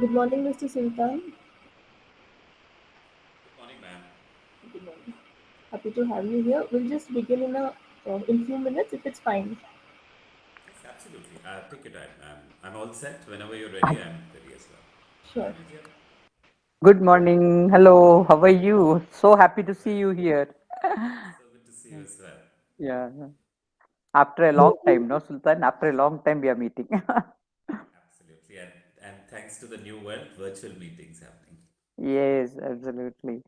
Good morning, Mr. Sultan. Good morning, ma'am. Good morning. Happy to have you here. We'll just begin in few minutes if it's fine. Yes, absolutely. Take your time. I'm all set. Whenever you're ready, I'm ready as well. Sure. Hi, Vijay. Good morning. Hello. How are you? So happy to see you here. So good to see you as well. Yeah. After a long time, no, Sultan? After a long time, we are meeting. Absolutely. And thanks to the new world, virtual meetings happening. Yes, absolutely.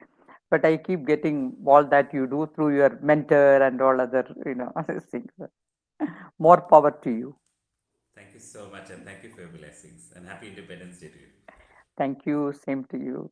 But I keep getting all that you do through your mentor and all other, things. More power to you. Thank you so much, and thank you for your blessings. And happy Independence Day to you. Thank you. Same to you.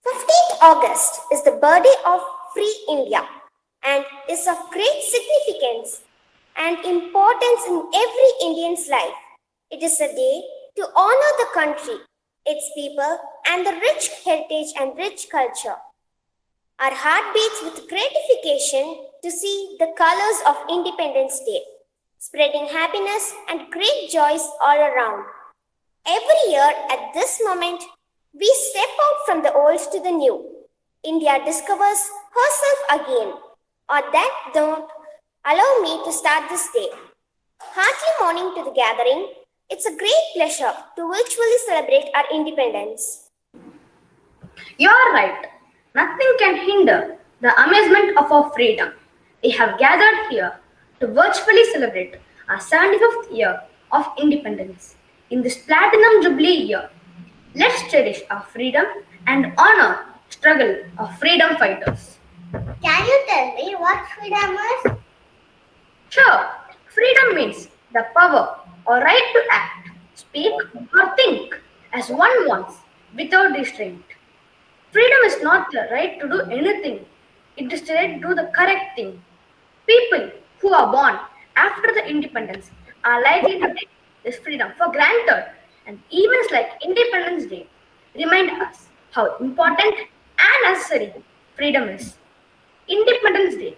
15th August is the birthday of Free India and is of great significance and importance in every Indian's life. It is a day to honor the country, its people, and the rich heritage and rich culture. Our heart beats with gratification to see the colors of Independence Day, spreading happiness and great joys all around. Every year at this moment, we step out from the old to the new. India discovers herself again. On that note, allow me to start this day. Hearty morning to the gathering. It's a great pleasure to virtually celebrate our independence. You are right. Nothing can hinder the amazement of our freedom. We have gathered here to virtually celebrate our 75th year of independence. In this Platinum Jubilee year, let's cherish our freedom and honor struggle of freedom fighters. Can you tell me what freedom is? Sure, freedom means the power or right to act, speak, or think as one wants without restraint. Freedom is not the right to do anything, it is the right to do the correct thing. People who are born after the independence are likely to take this freedom for granted, and events like Independence Day remind us how important and necessary freedom is. Independence Day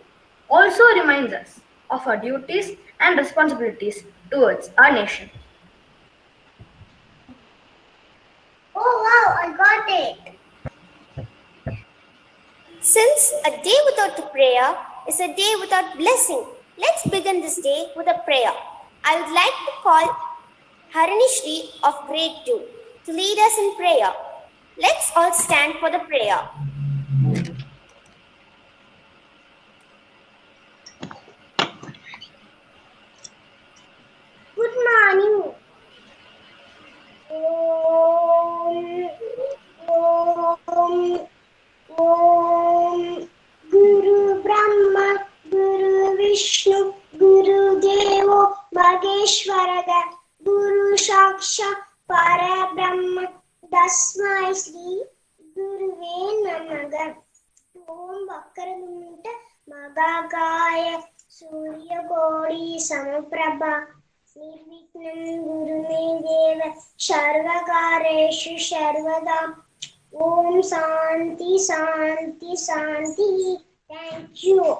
also reminds us of our duties and responsibilities towards our nation. Oh wow, I got it. Since a day without a prayer is a day without blessing, let's begin this day with a prayer. I would like to call Harini Shri of grade 2 to lead us in prayer. Let's all stand for the prayer. Good morning. Om, Om Guru Brahma Guru Vishnu Guru Devo Maheshwaraga Guru Shaksha Parabrahma Dasmai Sri Guruve Namaga Om Vakaranunta Magagaya Surya Gori Samaprabha Nirvignam Guru Me Deva Sarvakareshu Sarvada Om Santi Santi Santi. Thank you.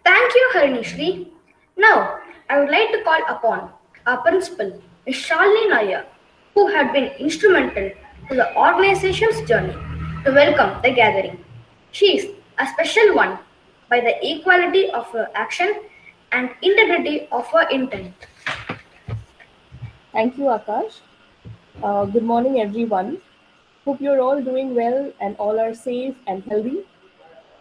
Thank you, Harinishri. Now, I would like to call upon our principal, Ms. Shalini Nair, who had been instrumental to the organization's journey, to welcome the gathering. She is a special one by the equality of her action and integrity of her intent. Thank you, Akash. Good morning, everyone. Hope you're all doing well and all are safe and healthy.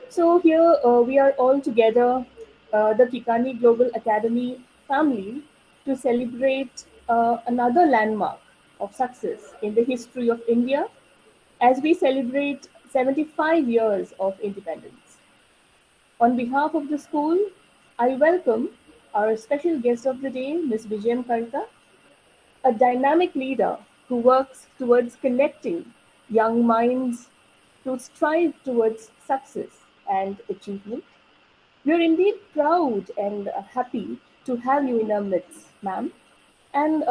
So, here we are all together, the Kikani Global Academy family, to celebrate another landmark of success in the history of India as we celebrate 75 years of independence. On behalf of the school, I welcome our special guest of the day, Ms.Vijayam Karta, a dynamic leader who works towards connecting young minds to strive towards success and achievement. We are indeed proud and happy to have you in our midst, ma'am. And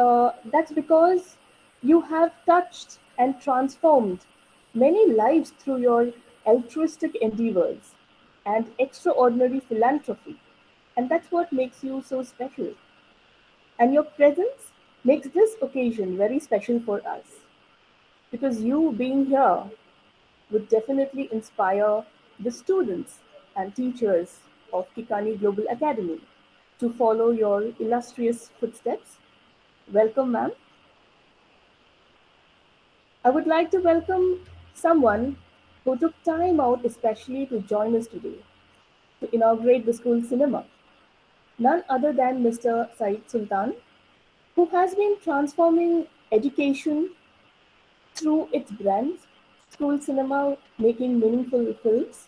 that's because you have touched and transformed many lives through your altruistic endeavors and extraordinary philanthropy. And that's what makes you so special. And your presence makes this occasion very special for us because you being here would definitely inspire the students and teachers of Kikani Global Academy to follow your illustrious footsteps. Welcome, ma'am. I would like to welcome someone who took time out especially to join us today to inaugurate the school cinema, none other than Mr. Said Sultan, who has been transforming education through its brands, School Cinema making meaningful films,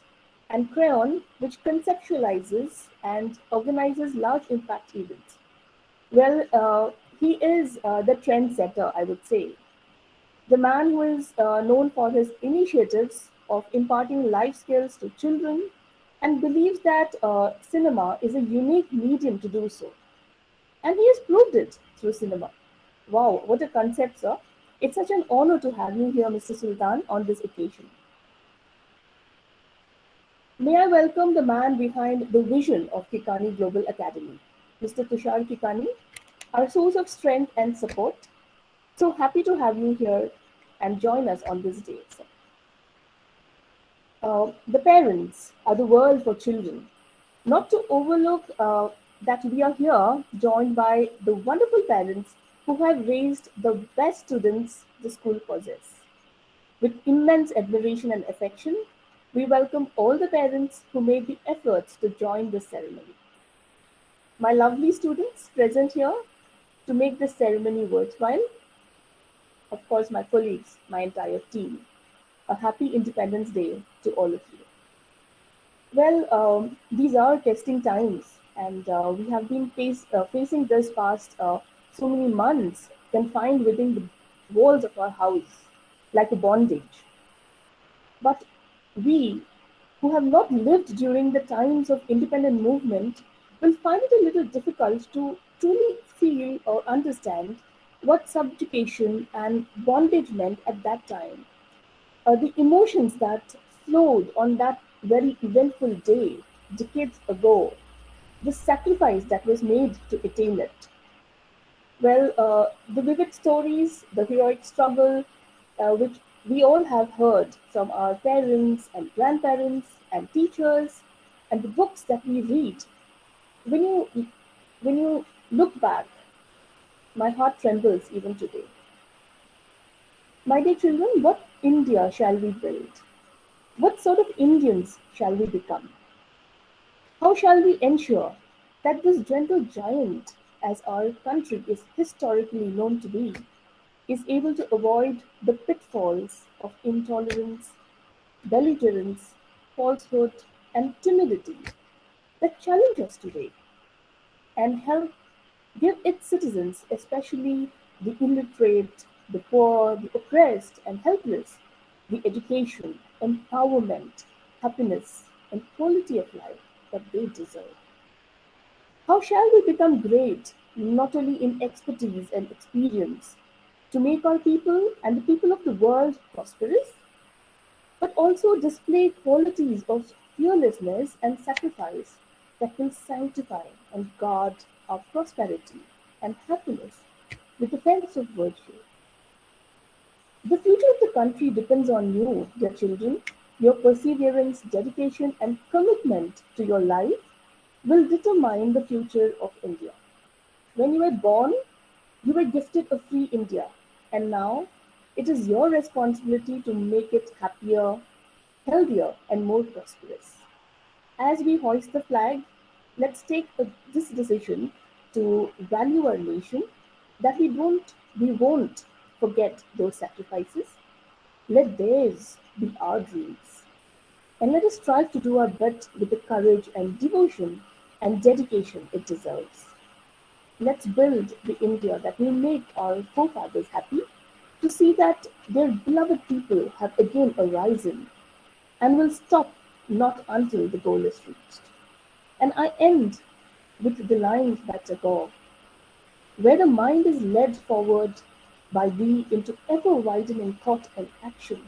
and Crayon, which conceptualizes and organizes large impact events. Well, he is the trendsetter, I would say. The man who is known for his initiatives of imparting life skills to children and believes that cinema is a unique medium to do so. And he has proved it through cinema. Wow, what a concept, sir. It's such an honor to have you here, Mr. Sultan, on this occasion. May I welcome the man behind the vision of Kikani Global Academy, Mr. Tushar Kikani, our source of strength and support. So happy to have you here and join us on this day, sir. The parents are the world for children. Not to overlook that we are here joined by the wonderful parents who have raised the best students the school possesses. With immense admiration and affection, we welcome all the parents who made the efforts to join this ceremony. My lovely students present here to make this ceremony worthwhile, of course, my colleagues, my entire team. A happy Independence Day to all of you. Well, these are testing times, and we have been facing this past so many months confined within the walls of our house like a bondage. But we, who have not lived during the times of independent movement, will find it a little difficult to truly feel or understand what subjugation and bondage meant at that time. The emotions that flowed on that very eventful day, decades ago, the sacrifice that was made to attain it. Well, the vivid stories, the heroic struggle, which we all have heard from our parents and grandparents and teachers, and the books that we read. When you look back, my heart trembles even today. My dear children, what India shall we build? What sort of Indians shall we become? How shall we ensure that this gentle giant, as our country is historically known to be, is able to avoid the pitfalls of intolerance, belligerence, falsehood, and timidity that challenge us today, and help give its citizens, especially the illiterate, the poor, the oppressed, and helpless, the education, empowerment, happiness, and quality of life that they deserve. How shall we become great, not only in expertise and experience, to make our people and the people of the world prosperous, but also display qualities of fearlessness and sacrifice that will sanctify and guard our prosperity and happiness with the fence of virtue. The future of the country depends on you, dear children. Your perseverance, dedication, and commitment to your life will determine the future of India. When you were born, you were gifted a free India, and now It is your responsibility to make it happier, healthier, and more prosperous. As we hoist the flag, let's take this decision to value our nation, that we won't forget those sacrifices. Let theirs be our dreams. And let us strive to do our bit with the courage and devotion and dedication it deserves. Let's build the India that will make our forefathers happy to see that their beloved people have again arisen and will stop not until the goal is reached. And I end with the lines by Tagore: where the mind is led forward by thee into ever widening thought and action,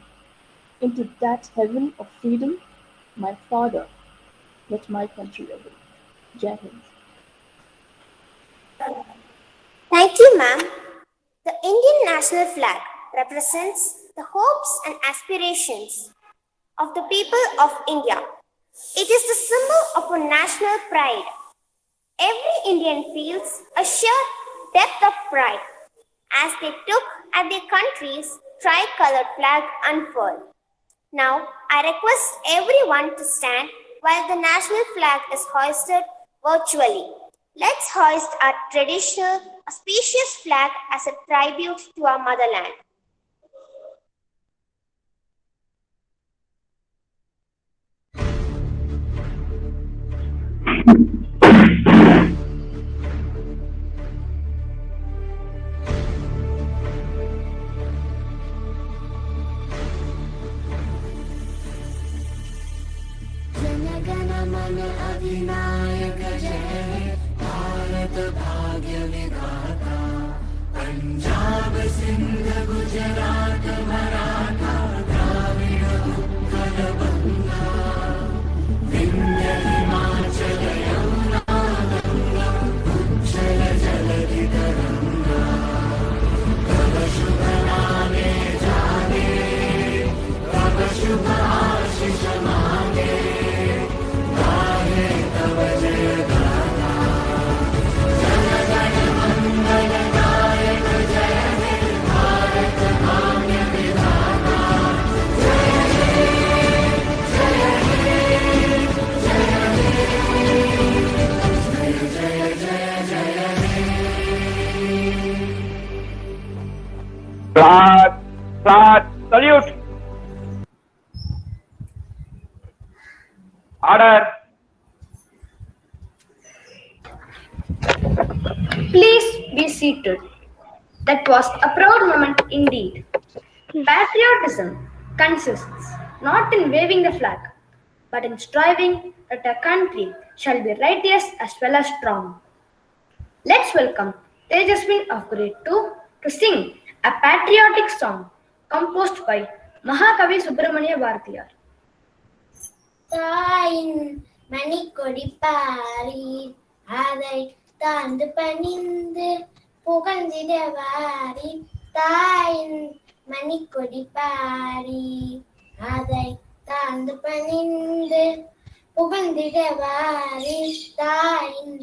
into that heaven of freedom, my father, let my country away. Jai Hind. Thank you, ma'am. The Indian national flag represents the hopes and aspirations of the people of India. It is the symbol of our national pride. Every Indian feels a sheer depth of pride as they took at their country's tricolored flag unfurled. Now, I request everyone to stand while the national flag is hoisted virtually. Let's hoist our traditional, auspicious flag as a tribute to our motherland. Jana Gana Mana अधिनायक जय भारत भाग्य विधाता पंजाब सिंध गुजरात मराठा द्राविड उत्कल बंगा विंध्य हिमाचल यमुना गंगा उच्छल जलधि तरंगा तव शुभ नामे जागे तव शुभ आशीष मांगे तव जय गाथा जनगण मंगल नायक जय हे भारत भाग्य विधाता जय हे जय जय जय हे Flag, flag, salute. Order. Please be seated. That was a proud moment indeed. Patriotism consists not in waving the flag, but in striving that our country shall be righteous as well as strong. Let's welcome Tejaswin of grade 2 to sing a patriotic song composed by Mahakavi Subramania Bharatiyar. தாயின் மணிக்கொடி பாரி அதை தாழ்ந்து பணிந்து புகழ்ந்திட வாரி தாயின் மணிக்கொடி பாரி அதை தாழ்ந்து பணிந்து புகழ்ந்திட வாரி தாயின்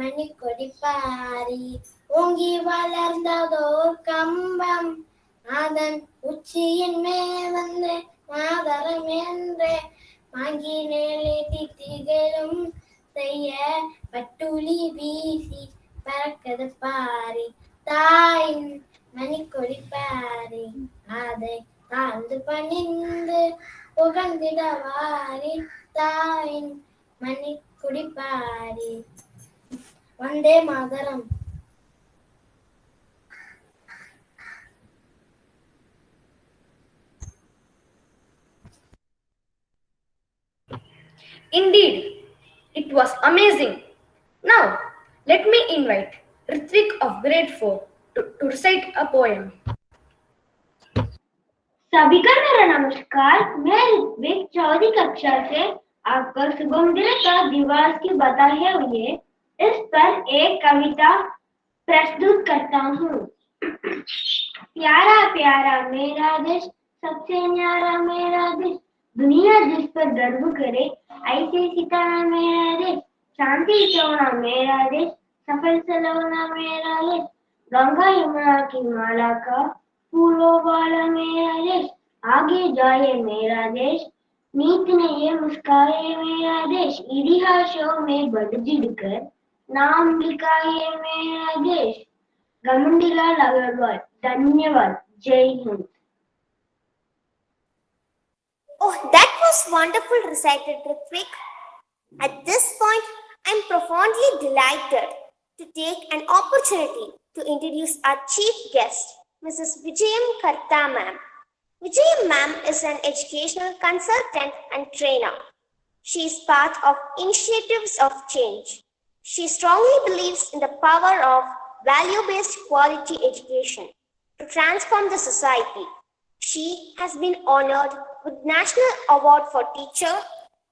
மணிக்கொடி பாரி ஓங்கி வளர்ந்ததோர் கம்பம் அதன் உச்சியின் மேல் வந்து மாதரம் என்றே மாங்கினேலே தித்திகளும் செய்ய பட்டுளி வீசி பறக்கது பாரி தாயின் மணிக்கொடி பாரி அதை தாழ்ந்து பணிந்து புகழ்ந்திட வாரி தாயின் Manikodi Pari Vande Mataram. Indeed, it was amazing. Now, let me invite Ritvik of grade 4 to recite a poem. सभी का मेरा नमस्कार। मैं ऋत्विक चौथी कक्षा से आपको सुगंधिता दिवस की बधाई हुए इस पर एक कविता प्रस्तुत करता हूँ। प्यारा प्यारा मेरा देश, सबसे न्यारा मेरा देश, दुनिया जिस पर गर्व करे, ऐसे सितारा मेरा देश, शांति सोना मेरा देश, सफल सलोना मेरा देश, गंगा यमुना की माला का फूलों वाला मेरा देश, आगे जाए मेरा देश, नीत ने ये मुस्काए मेरा देश, इतिहासों में बढ़ चढ़कर नाम लिखाए मेरा देश. गमंडीलाल अग्रवाल, धन्यवाद, जय Hind. Oh, that was wonderful recited, Ritvik. At this point, I'm profoundly delighted to take an opportunity to introduce our chief guest, Mrs. Vijayam Karta ma'am. Vijayam ma'am is an educational consultant and trainer. She is part of initiatives of change. She strongly believes in the power of value-based quality education to transform the society. She has been honored with National Award for Teacher,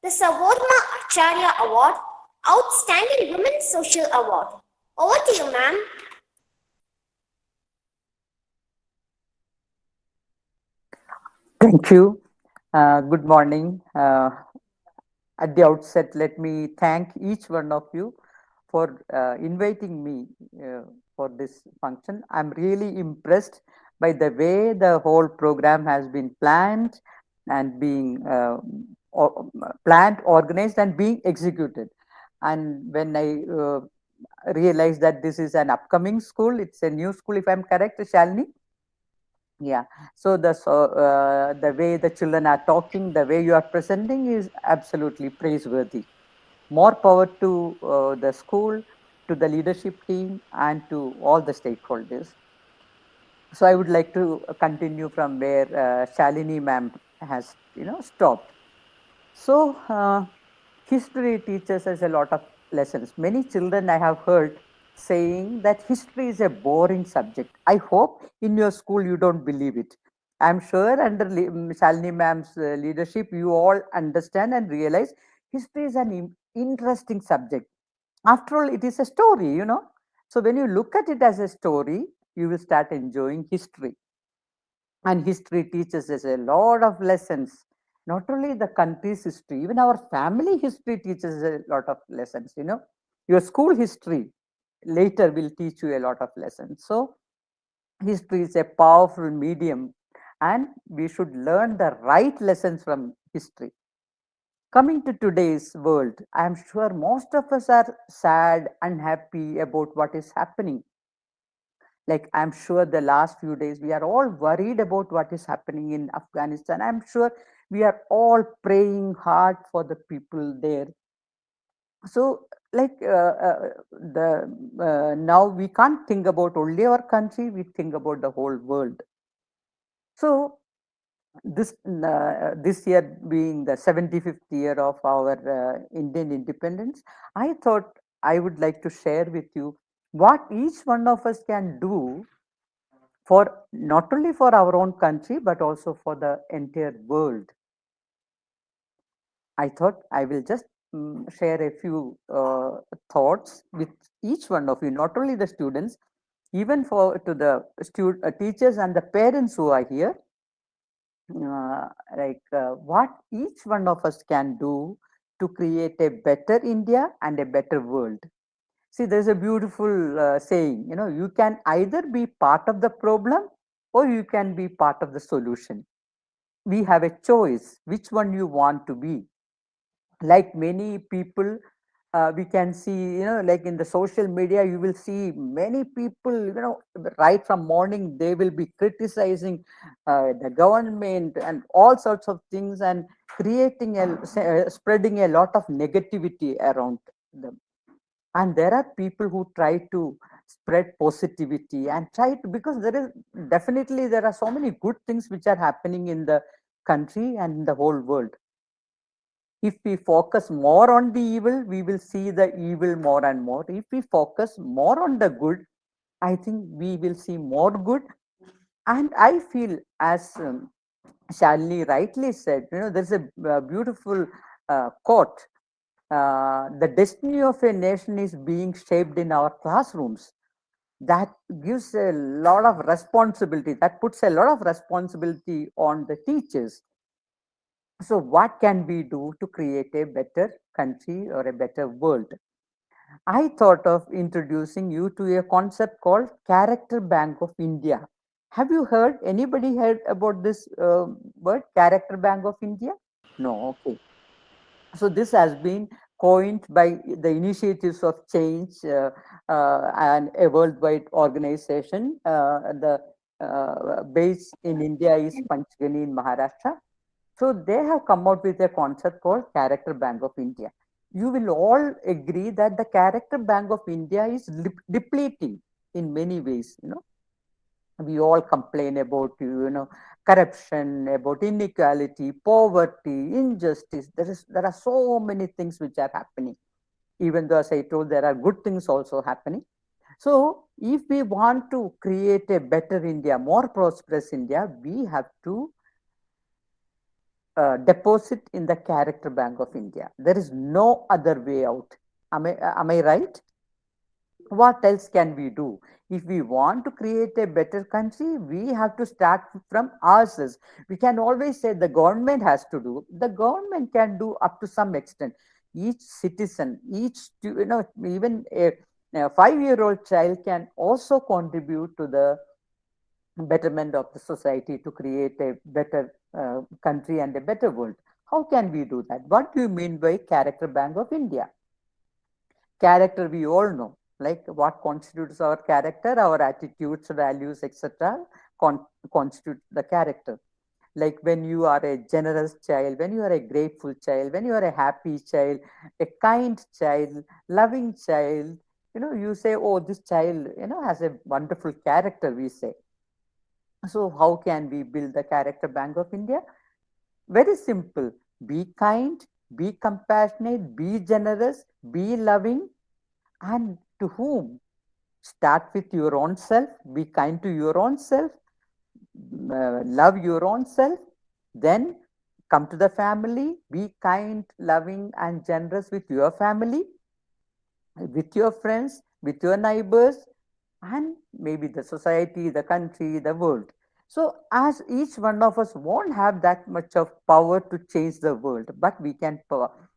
the Savodma Acharya Award, Outstanding Women Social Award. Over to you, ma'am. Thank you. Good morning. At the outset, let me thank each one of you for inviting me for this function. I'm really impressed by the way the whole program has been planned and being planned, organized, and being executed. And when I realized that this is an upcoming school, it's a new school, if I'm correct, Shalini? Yeah. So the way the children are talking, the way you are presenting is absolutely praiseworthy. More power to the school, to the leadership team, and to all the stakeholders. So I would like to continue from where Shalini ma'am has, stopped. So history teaches us a lot of lessons. Many children I have heard saying that history is a boring subject. I hope in your school you don't believe it. I'm sure under Shalini ma'am's leadership, you all understand and realize history is an interesting subject. After all, it is a story. So when you look at it as a story, you will start enjoying history. And history teaches us a lot of lessons. Not only the country's history, even our family history teaches a lot of lessons. Your school history later will teach you a lot of lessons. So history is a powerful medium, and we should learn the right lessons from history. Coming to today's world, I am sure most of us are sad, unhappy about what is happening. Like, I'm sure the last few days we are all worried about what is happening in Afghanistan. I'm sure we are all praying hard for the people there. So, like, the now we can't think about only our country, we think about the whole world. So this year being the 75th year of our Indian independence, I thought I would like to share with you what each one of us can do for not only for our own country but also for the entire world. I thought I will just share a few thoughts with each one of you, not only the students, even for to the teachers and the parents who are here. What each one of us can do to create a better India and a better world. See, there's a beautiful saying, you can either be part of the problem or you can be part of the solution. We have a choice which one you want to be. Like many people, we can see, like in the social media, you will see many people, right from morning, they will be criticizing the government and all sorts of things and creating spreading a lot of negativity around them. And there are people who try to spread positivity and try to, because there are so many good things which are happening in the country and in the whole world. If we focus more on the evil, we will see the evil more and more. If we focus more on the good, I think we will see more good. And I feel, as Shalini rightly said, there's a beautiful quote. The destiny of a nation is being shaped in our classrooms. That gives a lot of responsibility. That puts a lot of responsibility on the teachers. So what can we do to create a better country or a better world? I thought of introducing you to a concept called Character Bank of India. Have you heard, anybody heard about this word, Character Bank of India? No, okay. So this has been coined by the initiatives of change and a worldwide organization. The base in India is Panchgani in Maharashtra. So they have come out with a concept called Character Bank of India. You will all agree that the Character Bank of India is depleting in many ways. We all complain about corruption, about inequality, poverty, injustice. There are so many things which are happening. Even though, as I told, there are good things also happening. So if we want to create a better India, more prosperous India, we have to deposit in the Character Bank of India. There is no other way out. Am I right? What else can we do? If we want to create a better country, we have to start from ourselves. We can always say the government has to do. The government can do up to some extent. Each citizen, even a 5-year-old child can also contribute to the betterment of the society, to create a better country and a better world. How can we do that? What do you mean by Character Bank of India? Character, we all know, like what constitutes our character, our attitudes, values, etc. Constitute the character. Like when you are a generous child, when you are a grateful child, when you are a happy child, a kind child, loving child, you say, oh, this child, has a wonderful character, we say. So how can we build the Character Bank of India? Very simple. Be kind, be compassionate, be generous, be loving. And to whom? Start with your own self, be kind to your own self, love your own self, then come to the family, be kind, loving, and generous with your family, with your friends, with your neighbors, and maybe the society, the country, the world. So, as each one of us won't have that much of power to change the world, but we can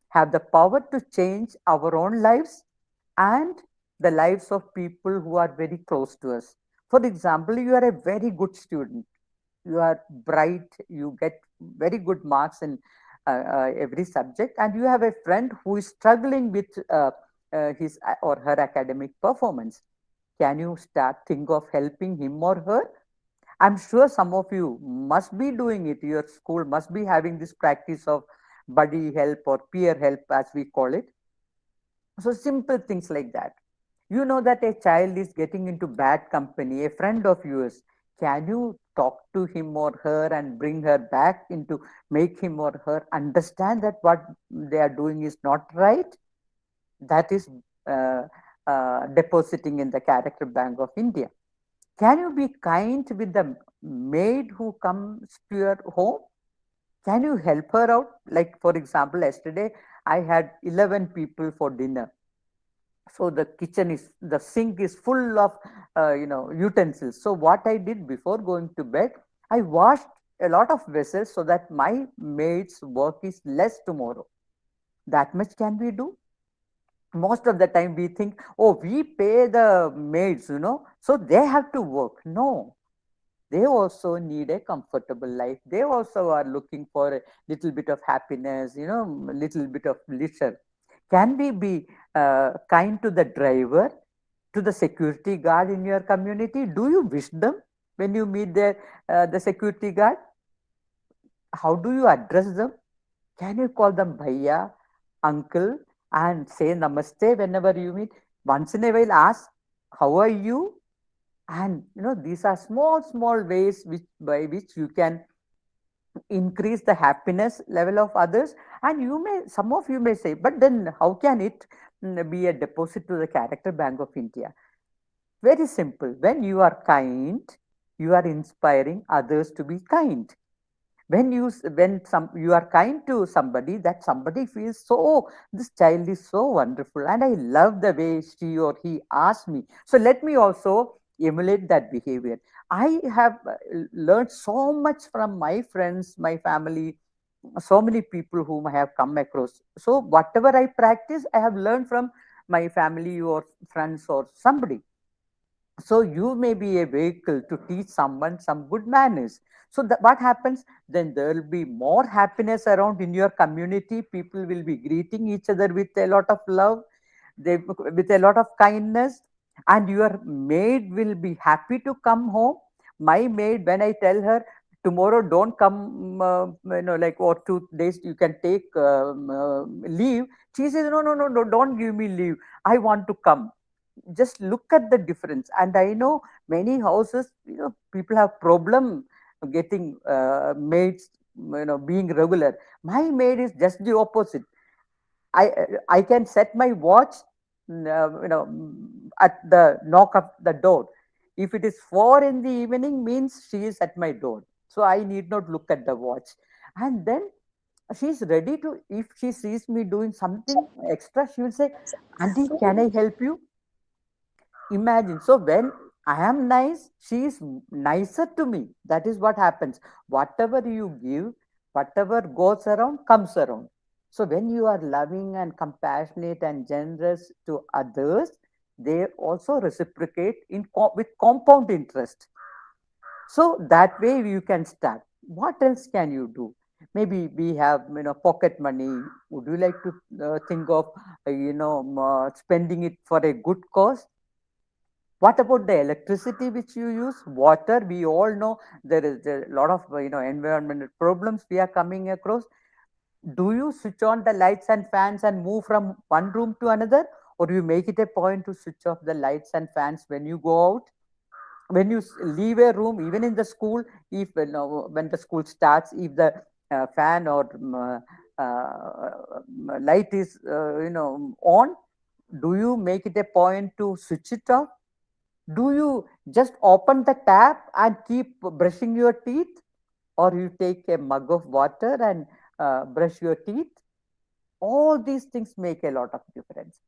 have the power to change our own lives and the lives of people who are very close to us. For example, you are a very good student, you are bright, you get very good marks in every subject, and you have a friend who is struggling with his or her academic performance. Can you start think of helping him or her? I'm sure some of you must be doing it. Your school must be having this practice of buddy help or peer help, as we call it. So simple things like that. You know that a child is getting into bad company, a friend of yours. Can you talk to him or her and bring her back into, make him or her understand that what they are doing is not right? That is depositing in the Character Bank of India. Can you be kind with the maid who comes to your home? Can you help her out? Like, for example, yesterday I had 11 people for dinner. So the kitchen is, the sink is full of, utensils. So what I did before going to bed, I washed a lot of vessels so that my maid's work is less tomorrow. That much can we do? Most of the time we think, oh, we pay the maids, so they have to work. No, they also need a comfortable life. They also are looking for a little bit of happiness, little bit of leisure. Can we be kind to the driver, to the security guard in your community? Do you wish them when you meet the security guard? How do you address them? Can you call them bhaiya, uncle, and say namaste whenever you meet? Once in a while, ask, how are you? And these are small ways by which you can increase the happiness level of others. And some of you may say, but then how can it be a deposit to the Character Bank of India? Very simple. When you are kind, you are inspiring others to be kind. When you are kind to somebody, that somebody feels, so, oh, this child is so wonderful and I love the way she or he asked me, so let me also emulate that behavior. I have learned so much from my friends, my family, so many people whom I have come across. So whatever I practice, I have learned from my family or friends or somebody. So you may be a vehicle to teach someone some good manners. So what happens? Then there will be more happiness around in your community. People will be greeting each other with a lot of love, with a lot of kindness, and your maid will be happy to come home. My maid, when I tell her tomorrow don't come, like, or 2 days you can take leave, she says no, no, no, no, don't give me leave. I want to come. Just look at the difference. And I know many houses, people have problem getting maids, being regular. My maid is just the opposite. I can set my watch, at the knock of the door. If it is 4 in the evening, means she is at my door. So I need not look at the watch. And then she is ready to, if she sees me doing something extra, she will say, Auntie, can I help you? Imagine. So when I am nice, she is nicer to me. That is what happens. Whatever you give, whatever goes around comes around. So when you are loving and compassionate and generous to others, they also reciprocate with compound interest. So that way you can start. What else can you do? Maybe we have, pocket money. Would you like to think of spending it for a good cause? What about the electricity which you use? Water, we all know there is a lot of environmental problems we are coming across. Do you switch on the lights and fans and move from one room to another, or do you make it a point to switch off the lights and fans when you go out? When you leave a room, even in the school, if when the school starts, if the fan or light is on, do you make it a point to switch it off? Do you just open the tap and keep brushing your teeth, or you take a mug of water and brush your teeth? All these things make a lot of difference.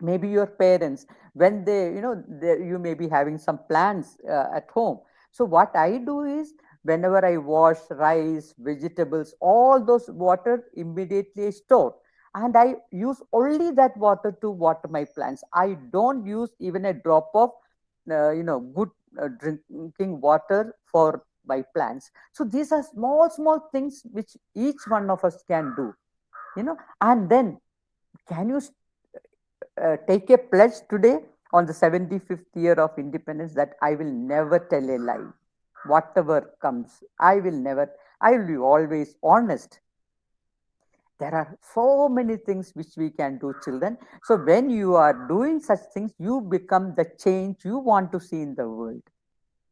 Maybe your parents, when you may be having some plants at home. So what I do is, whenever I wash rice, vegetables, all those water immediately store, and I use only that water to water my plants. I don't use even a drop of good drinking water for my plants. So these are small small things which each one of us can do. And then, can you take a pledge today on the 75th year of independence that I will never tell a lie? Whatever comes, I will never, I will be always honest. There are so many things which we can do, children. So when you are doing such things, you become the change you want to see in the world.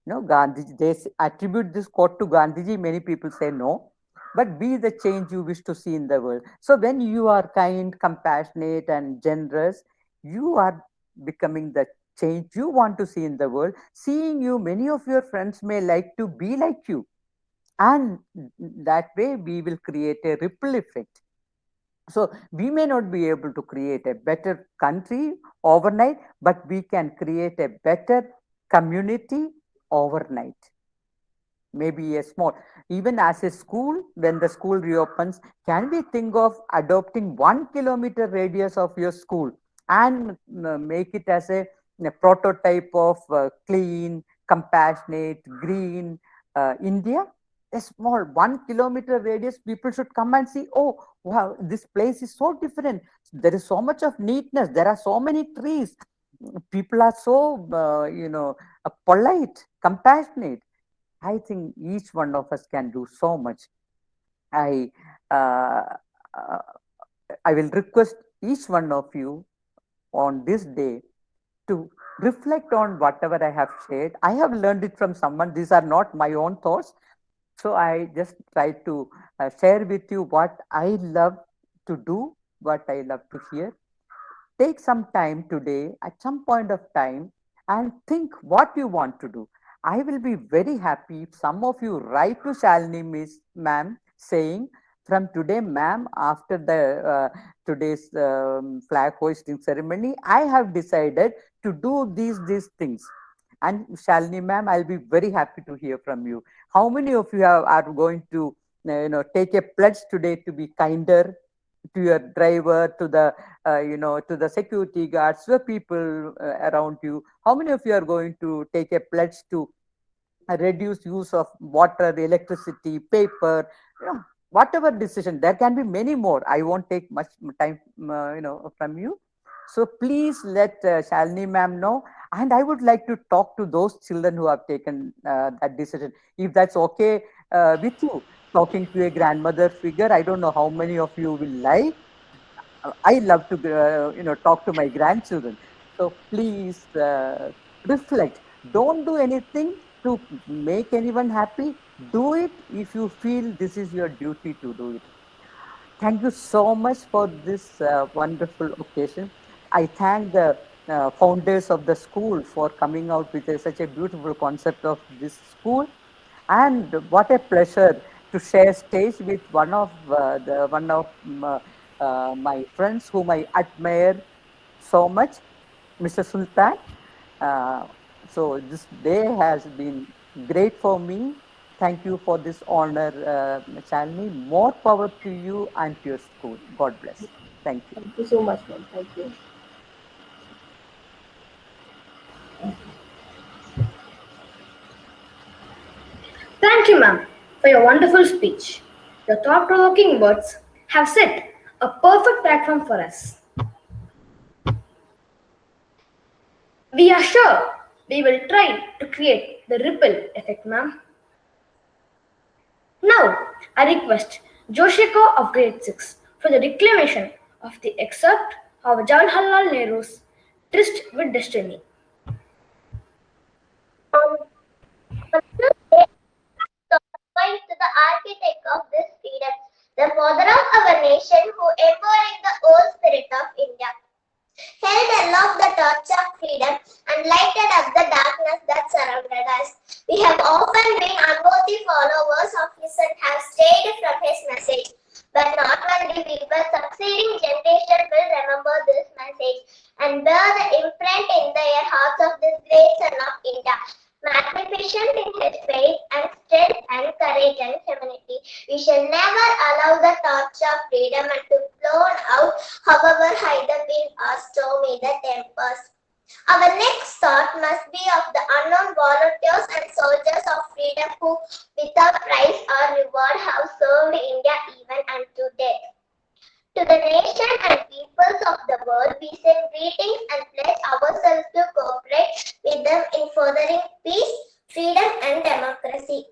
Gandhiji, attribute this quote to Gandhiji. Many people say no, but be the change you wish to see in the world. So when you are kind, compassionate, and generous, you are becoming the change you want to see in the world. Seeing you, many of your friends may like to be like you. And that way we will create a ripple effect. So we may not be able to create a better country overnight, but we can create a better community overnight. Maybe a small, even as a school, when the school reopens, can we think of adopting 1 kilometer radius of your school and make it as a prototype of clean, compassionate, green India? A small 1 kilometer radius, people should come and see, oh, wow, this place is so different. There is so much of neatness. There are so many trees. People are so, polite, compassionate. I think each one of us can do so much. I, uh, uh, I will request each one of you on this day to reflect on whatever I have shared. I have learned it from someone. These are not my own thoughts. So I just try to share with you what I love to do, what I love to hear. Take some time today, at some point of time, and think what you want to do. I will be very happy if some of you write to Shalini Miss Ma'am saying, from today, ma'am, after the today's flag hoisting ceremony, I have decided to do these things. And Shalini ma'am, I'll be very happy to hear from you. How many of you are going to take a pledge today to be kinder, to your driver, to the to the security guards, to the people around you. How many of you are going to take a pledge to reduce use of water, electricity, paper, whatever decision? There can be many more. I won't take much time, from you. So please let Shalini ma'am know. And I would like to talk to those children who have taken that decision. If that's okay with you, talking to a grandmother figure, I don't know how many of you will like. I love to, talk to my grandchildren. So please reflect. Don't do anything to make anyone happy. Do it if you feel this is your duty to do it. Thank you so much for this wonderful occasion. I thank the founders of the school for coming out with such a beautiful concept of this school. And what a pleasure to share stage with one of my friends whom I admire so much, Mr. Sultan. Uh, so this day has been great for me. Thank you for this honor, Shalini. More power to you and to your school. God bless. Thank you. Thank you so much, ma'am. Thank you. Thank you, ma'am, for your wonderful speech. Your thought provoking words have set a perfect platform for us. We are sure we will try to create the ripple effect, ma'am. Now, I request Joshiko of grade 6 for the declamation of the excerpt of Jawaharlal Nehru's Tryst with Destiny. Going to the architect of this freedom, the father of our nation who embodied the old spirit of India, held aloft the torch of freedom and lighted up the darkness that surrounded us. We have often been unworthy followers of his and have strayed from his message. But not only we, but succeeding generation will remember this message and bear the imprint in their hearts of this great son of India. Magnificent in his faith and strength and courage and humanity, we shall never allow the torch of freedom and to blown out, however high the wind or stormy the tempest. Our next thought must be of the unknown volunteers and soldiers of freedom who, without prize or reward, have served India even unto death. To the nation and peoples of the world, we send greetings and pledge ourselves to cooperate with them in furthering peace, freedom, and democracy.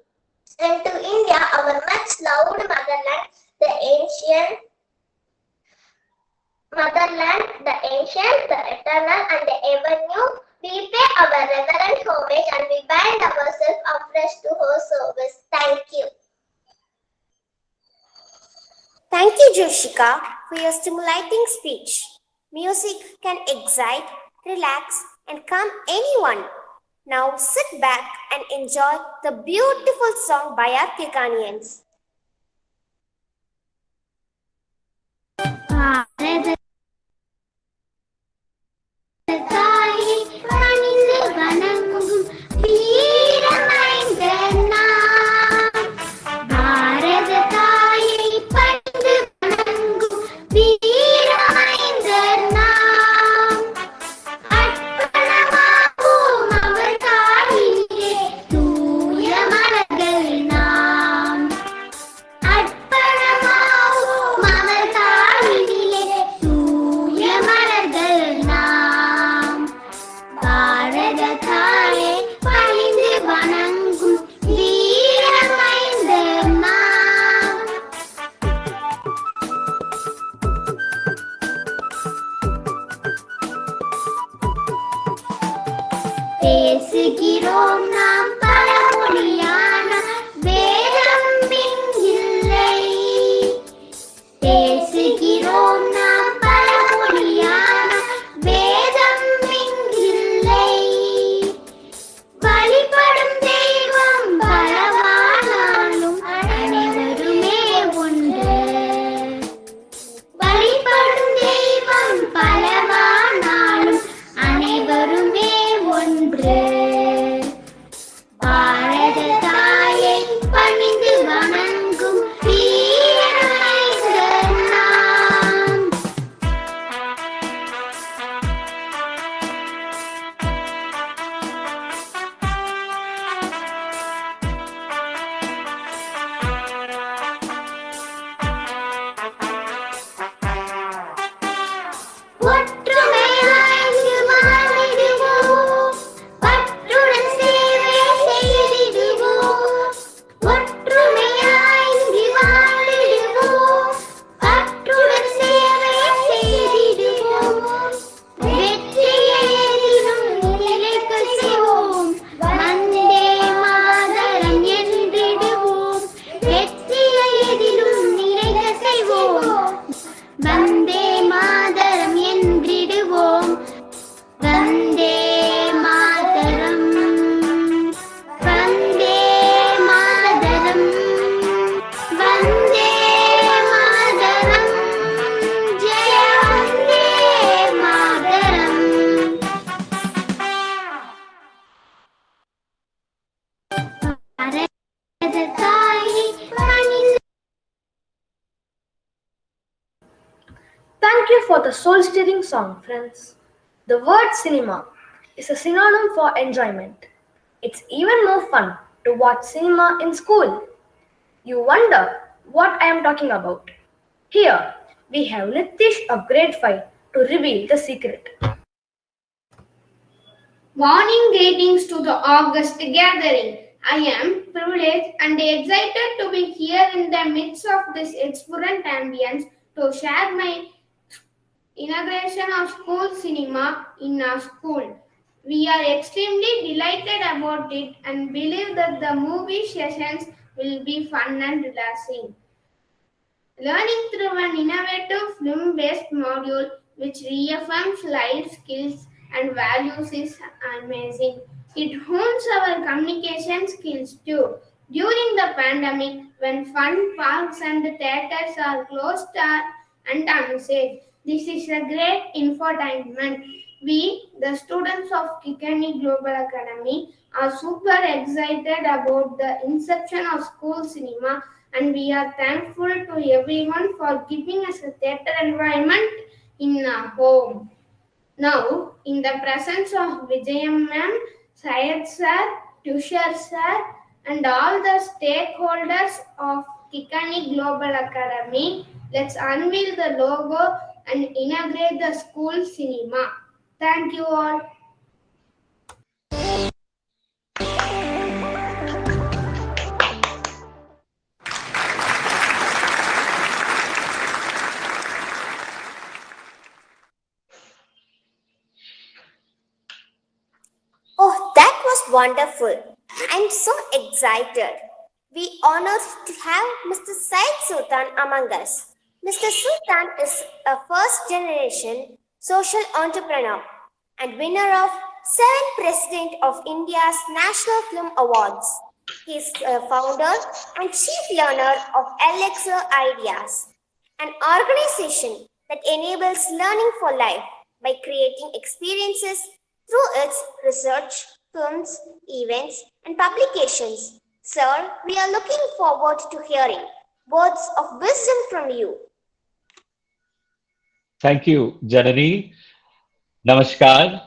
And to India, our much loved motherland, the ancient, the eternal, and the ever new, we pay our reverent homage and we bind ourselves afresh to her service. Thank you. Thank you, Joshika, for your stimulating speech. Music can excite, relax, and calm anyone. Now sit back and enjoy the beautiful song by our Kikanians. ಭಾರತಕ್ಕಾಗಿ ಮಣ್ಣಿನ Thank you for the soul stirring song, friends. The word cinema is a synonym for enjoyment. It's even more fun to watch cinema in school. You wonder what I am talking about. Here, we have Nitish of grade 5 to reveal the secret. Morning greetings to the August gathering. I am privileged and excited to be here in the midst of this exuberant ambience to share my inauguration of school cinema in our school. We are extremely delighted about it and believe that the movie sessions will be fun and relaxing. Learning through an innovative film-based module which reaffirms life skills and values is amazing. It hones our communication skills too. During the pandemic, when fun parks and theaters are closed and unsafe, this is a great infotainment. We, the students of Kikanians Global Academy, are super excited about the inception of school cinema, and we are thankful to everyone for giving us a theatre environment in our home. Now, in the presence of Vijayam ma'am, Syed sir, Tushar sir, and all the stakeholders of Kikani Global Academy, let's unveil the logo and inaugurate the school cinema. Thank you all. Oh, that was wonderful. I'm so excited. We honored to have Mr. Said Sultan among us. Mr. Sultan is a first generation social entrepreneur and winner of 7 President of India's National Film Awards. He is a founder and chief learner of Elixir Ideas, an organization that enables learning for life by creating experiences through its research, films, events, and publications. Sir, we are looking forward to hearing words of wisdom from you. Thank you, Janani. Namaskar.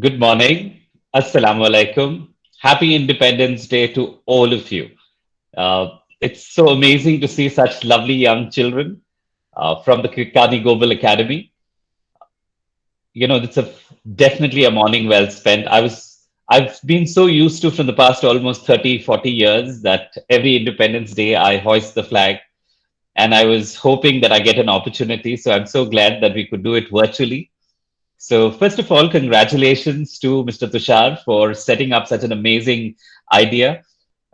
Good morning. Assalamu alaikum. Happy Independence Day to all of you. It's so amazing to see such lovely young children from the Kikani Global Academy. You know, it's definitely a morning well spent. I've been so used to from the past almost 30, 40 years that every Independence Day I hoist the flag, and I was hoping that I get an opportunity. So I'm so glad that we could do it virtually. So first of all, congratulations to Mr. Tushar for setting up such an amazing idea.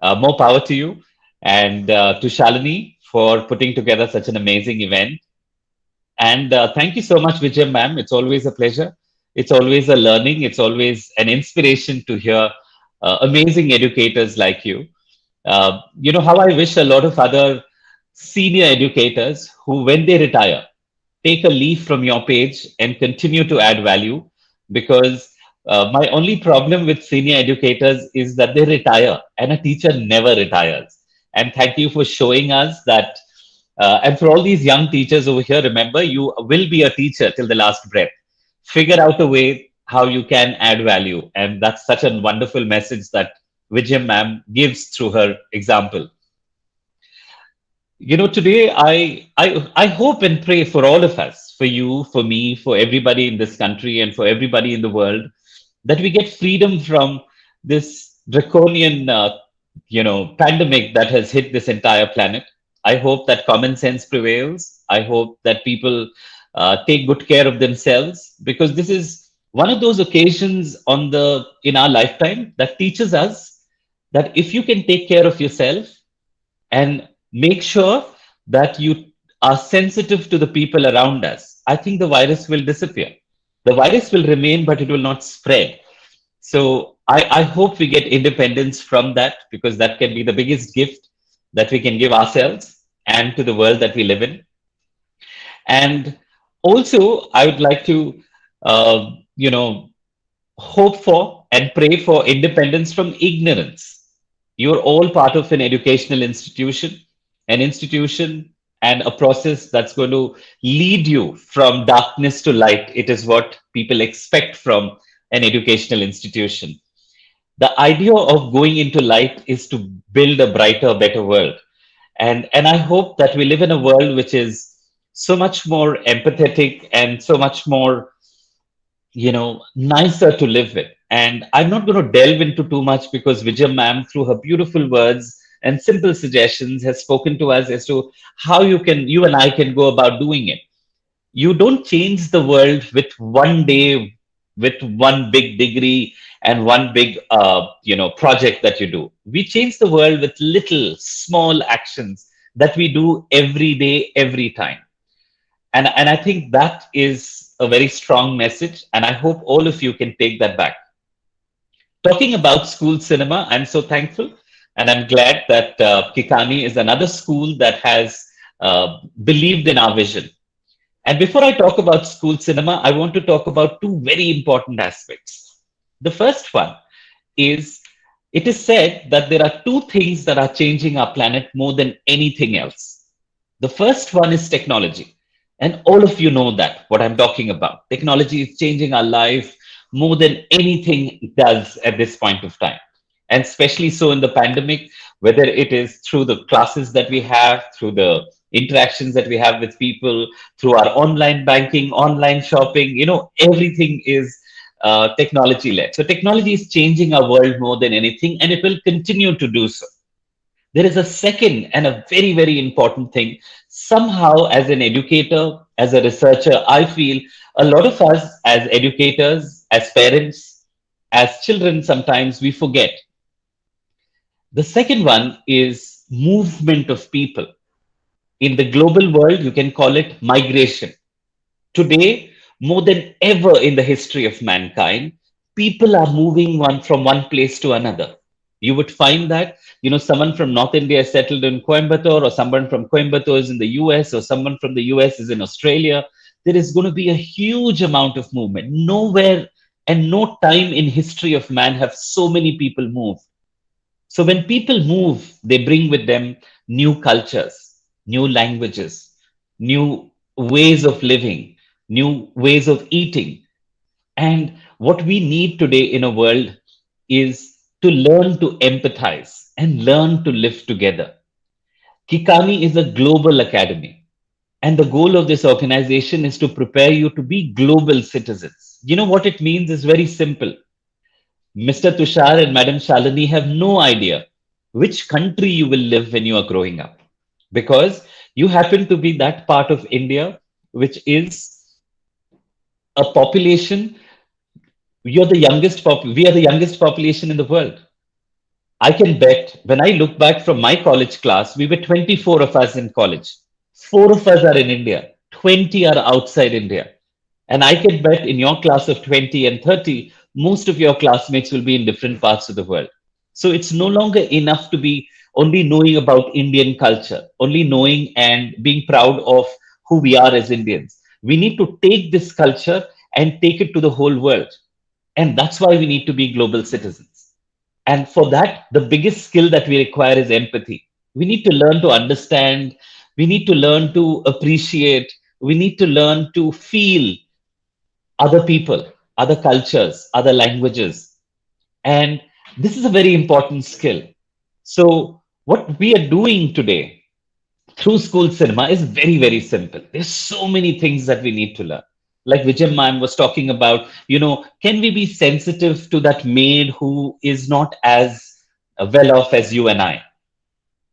More power to you. And to Shalini for putting together such an amazing event. And thank you so much, Vijay ma'am. It's always a pleasure. It's always a learning. It's always an inspiration to hear amazing educators like you. You know how I wish a lot of other senior educators who, when they retire, take a leaf from your page and continue to add value, because my only problem with senior educators is that they retire and a teacher never retires. And thank you for showing us that. And for all these young teachers over here, remember, you will be a teacher till the last breath. Figure out a way how you can add value. And that's such a wonderful message that Vijay ma'am gives through her example. You know, today I hope and pray for all of us, for you, for me, for everybody in this country, and for everybody in the world, that we get freedom from this draconian, pandemic that has hit this entire planet. I hope that common sense prevails. I hope that people take good care of themselves, because this is one of those occasions in our lifetime that teaches us that if you can take care of yourself and make sure that you are sensitive to the people around us, I think the virus will disappear. The virus will remain, but it will not spread. So I hope we get independence from that, because that can be the biggest gift that we can give ourselves and to the world that we live in. And also, I would like to, hope for and pray for independence from ignorance. You're all part of an educational institution and a process that's going to lead you from darkness to light. It is what people expect from an educational institution. The idea of going into light is to build a brighter, better world. And I hope that we live in a world which is so much more empathetic and so much more, nicer to live with. And I'm not going to delve into too much because Vijay ma'am, through her beautiful words and simple suggestions, has spoken to us as to how you and I can go about doing it. You don't change the world with one day, with one big degree and one big, project that you do. We change the world with little small actions that we do every day, every time. And I think that is a very strong message. And I hope all of you can take that back. Talking about school cinema, I'm so thankful. And I'm glad that Kikani is another school that has believed in our vision. And before I talk about school cinema, I want to talk about two very important aspects. The first one is, it is said that there are two things that are changing our planet more than anything else. The first one is technology. And all of you know that, what I'm talking about. Technology is changing our life more than anything it does at this point of time. And especially so in the pandemic, whether it is through the classes that we have, through the interactions that we have with people, through our online banking, online shopping, everything is technology led. So technology is changing our world more than anything, and it will continue to do so. There is a second and a very, very important thing. Somehow, as an educator, as a researcher, I feel a lot of us as educators, as parents, as children, sometimes we forget. The second one is movement of people. In the global world, you can call it migration. Today, more than ever in the history of mankind, people are moving from one place to another. You would find that, someone from North India is settled in Coimbatore, or someone from Coimbatore is in the US, or someone from the US is in Australia. There is going to be a huge amount of movement. Nowhere and no time in history of man have so many people moved. So when people move, they bring with them new cultures, new languages, new ways of living, new ways of eating. And what we need today in a world is to learn to empathize and learn to live together. Kikani is a global academy. And the goal of this organization is to prepare you to be global citizens. You know what it means is very simple. Mr. Tushar and Madam Shalini have no idea which country you will live when you are growing up, because you happen to be that part of India which is a population. We are the youngest population in the world. I can bet when I look back from my college class, we were 24 of us in college. 4 of us are in India, 20 are outside India. And I can bet in your class of 20 and 30, most of your classmates will be in different parts of the world. So it's no longer enough to be only knowing about Indian culture, only knowing and being proud of who we are as Indians. We need to take this culture and take it to the whole world. And that's why we need to be global citizens. And for that, the biggest skill that we require is empathy. We need to learn to understand. We need to learn to appreciate. We need to learn to feel other people, other cultures, other languages. And this is a very important skill. So what we are doing today through school cinema is very, very simple. There's so many things that we need to learn. Like Vijay ma'am was talking about, can we be sensitive to that maid who is not as well off as you and I?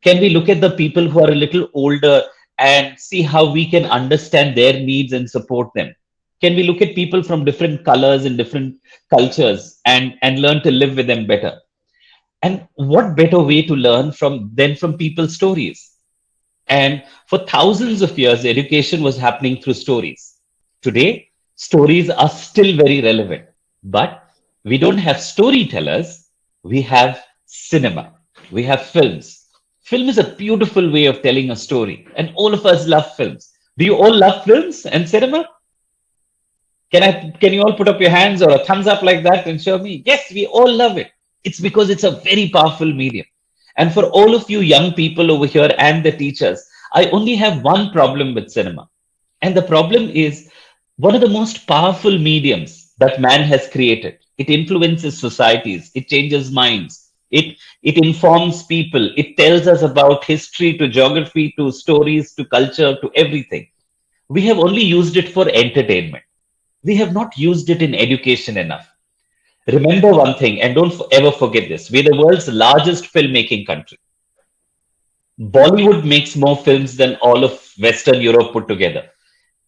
Can we look at the people who are a little older and see how we can understand their needs and support them? Can we look at people from different colors and different cultures and learn to live with them better? And what better way to learn than from people's stories? And for thousands of years, education was happening through stories. Today, stories are still very relevant, but we don't have storytellers. We have cinema. We have films. Film is a beautiful way of telling a story, and all of us love films. Do you all love films and cinema? Can you all put up your hands or a thumbs up like that and show me? Yes, we all love it. It's because it's a very powerful medium. And for all of you young people over here and the teachers, I only have one problem with cinema. And the problem is one of the most powerful mediums that man has created. It influences societies, it changes minds, it informs people, it tells us about history to geography to stories to culture to everything. We have only used it for entertainment. We have not used it in education enough. Remember one thing, and don't ever forget this: we're the world's largest filmmaking country. Bollywood makes more films than all of Western Europe put together.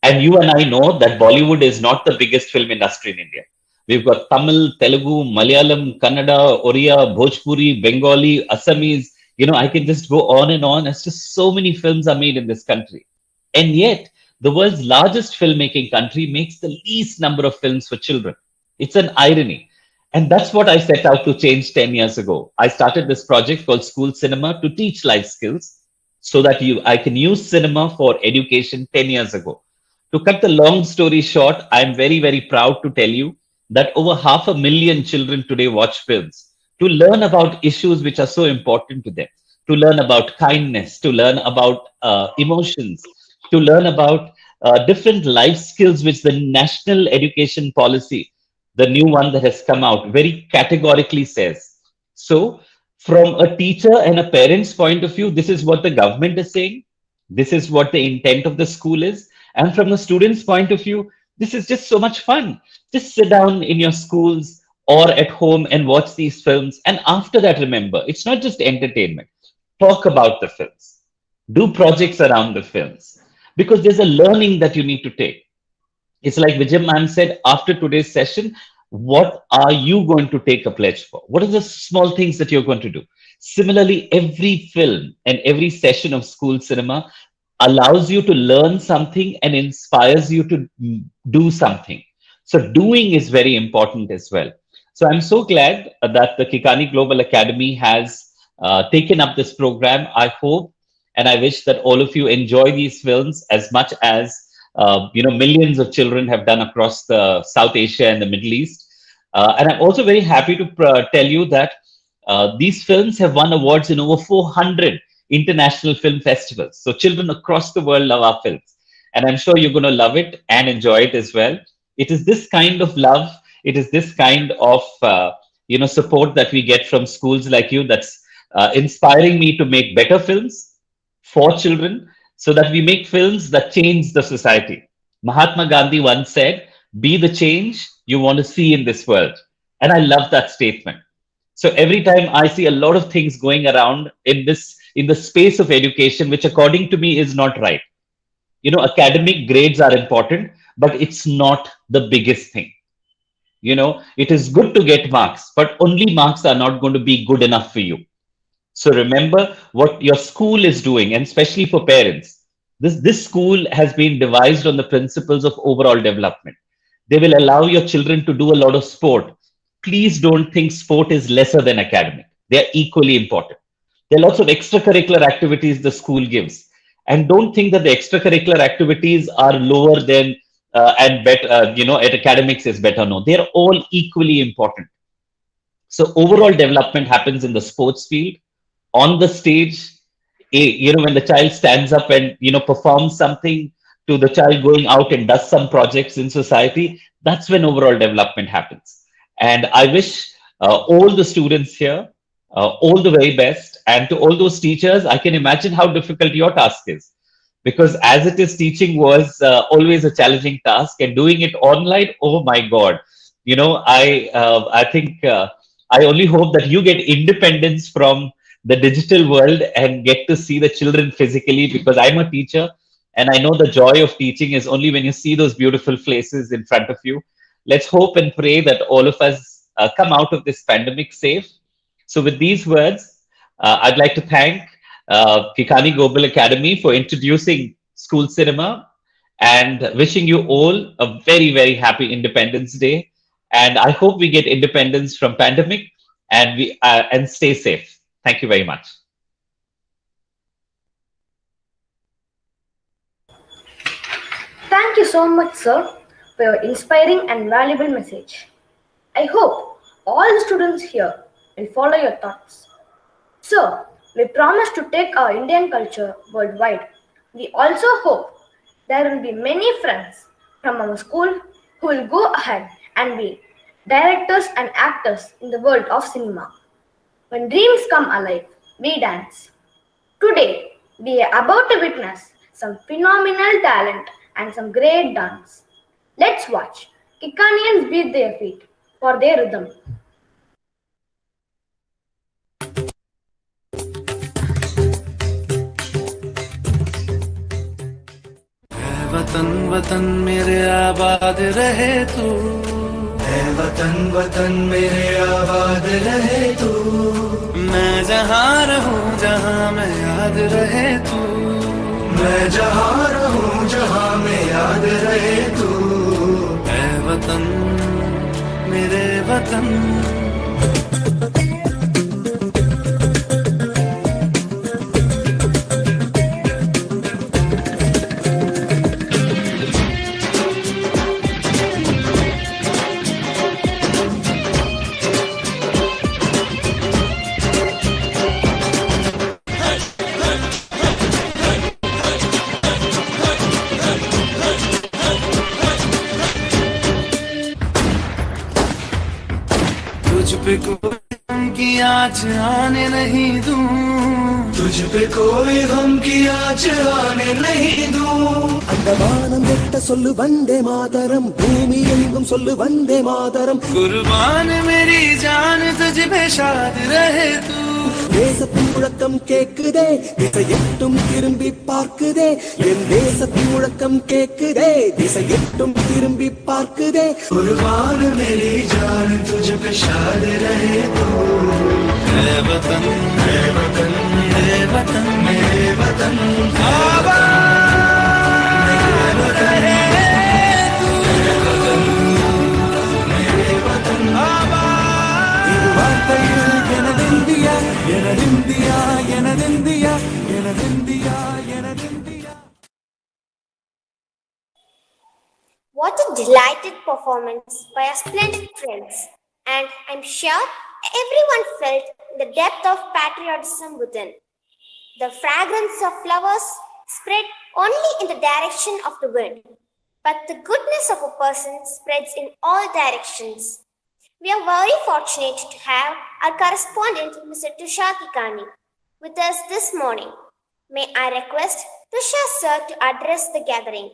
And you and I know that Bollywood is not the biggest film industry in India. We've got Tamil, Telugu, Malayalam, Kannada, Oriya, Bhojpuri, Bengali, Assamese. I can just go on and on. It's just so many films are made in this country. And yet, the world's largest filmmaking country makes the least number of films for children. It's an irony. And that's what I set out to change 10 years ago. I started this project called School Cinema to teach life skills so that I can use cinema for education 10 years ago. To cut the long story short, I'm very, very proud to tell you that over 500,000 children today watch films to learn about issues which are so important to them, to learn about kindness, to learn about emotions, to learn about different life skills which the national education policy, the new one that has come out, very categorically says. So, from a teacher and a parent's point of view, this is what the government is saying. This is what the intent of the school is. And from a student's point of view, this is just so much fun. Just sit down in your schools or at home and watch these films. And after that, remember, it's not just entertainment. Talk about the films. Do projects around the films. Because there's a learning that you need to take. It's like Vijay ma'am said, after today's session, what are you going to take a pledge for? What are the small things that you're going to do? Similarly, every film and every session of school cinema allows you to learn something and inspires you to do something. So doing is very important as well. So I'm so glad that the Kikani Global Academy has taken up this program. I hope and I wish that all of you enjoy these films as much as millions of children have done across the South Asia and the Middle East. And I'm also very happy to tell you that these films have won awards in over 400 international film festivals. So children across the world love our films. And I'm sure you're going to love it and enjoy it as well. It is this kind of love, it is this kind of support that we get from schools like you that's inspiring me to make better films for children so that we make films that change the society. Mahatma Gandhi once said, "Be the change you want to see in this world." And I love that statement. So every time I see a lot of things going around in the space of education, which according to me is not right. Academic grades are important, but it's not the biggest thing. It is good to get marks, but only marks are not going to be good enough for you. So remember what your school is doing, and especially for parents. This school has been devised on the principles of overall development. They will allow your children to do a lot of sport. Please don't think sport is lesser than academic. They are equally important. There are lots of extracurricular activities the school gives. And don't think that the extracurricular activities are lower than and better, at academics is better. No, they're all equally important. So overall development happens in the sports field, on the stage, when the child stands up and, performs something, to the child going out and does some projects in society, that's when overall development happens. And I wish all the students here all the very best. And to all those teachers, I can imagine how difficult your task is. Because as it is, teaching was always a challenging task, and doing it online, oh my God. I think I only hope that you get independence from the digital world and get to see the children physically, because I'm a teacher and I know the joy of teaching is only when you see those beautiful faces in front of you. Let's hope and pray that all of us come out of this pandemic safe. So with these words, I'd like to thank Kikani Global Academy for introducing school cinema and wishing you all a very, very happy Independence Day. And I hope we get independence from pandemic and stay safe. Thank you very much. Thank you so much, sir, for your inspiring and valuable message. I hope all the students here will follow your thoughts. Sir, We promise to take our Indian culture worldwide. We also hope there will be many friends from our school who will go ahead and be directors and actors in the world of cinema. When dreams come alive, we dance. Today, we are about to witness some phenomenal talent and some great dance. Let's watch Kikanians beat their feet for their rhythm. वतन वतन मेरे आबाद रहे तू, है वतन वतन मेरे आबाद रहे तू। मैं जहाँ रहूं जहाँ मैं याद रहे तू, मैं जहाँ रहूं जहाँ मैं याद रहे तू। है वतन मेरे वतन। तुझ पे कोई गम की आँच आने नहीं दूं, तुझ पे कोई गम की आँच आने नहीं दूं। அந்தமானம் வெட்ட சொல்லு வந்தே மாதரம், பூமி எங்கும் சொல்லு வந்தே மாதரம்। कुर्बान मेरी जान तुझ पे शाद रहे तू। தேசத்தின் முழக்கம் கேக்குதே, திசை எட்டும் திரும்பி பார்க்குதே। என் தேசத்தின் முழக்கம் கேக்குதே, திசை எட்டும் திரும்பி பார்க்குதே। कुर्बान मेरी जान तुझ पे शाद रहे तू। है वतन मेरे वतन मेरे वतन मेरे वतन आबाद रहे तू। मेरे वतन मेरे वतन आबाद। இது வார்த்தையில் எனதிந்தியா எனதிந்தியா எனதிந்தியா எனதிந்தியா எனதிந்தியா। What a delighted performance by our splendid friends, and I'm sure everyone felt the depth of patriotism within. The fragrance of flowers spread only in the direction of the wind, but the goodness of a person spreads in all directions. We are very fortunate to have our correspondent, Mr. Tushar Kikani, with us this morning. May I request Tushar sir to address the gathering.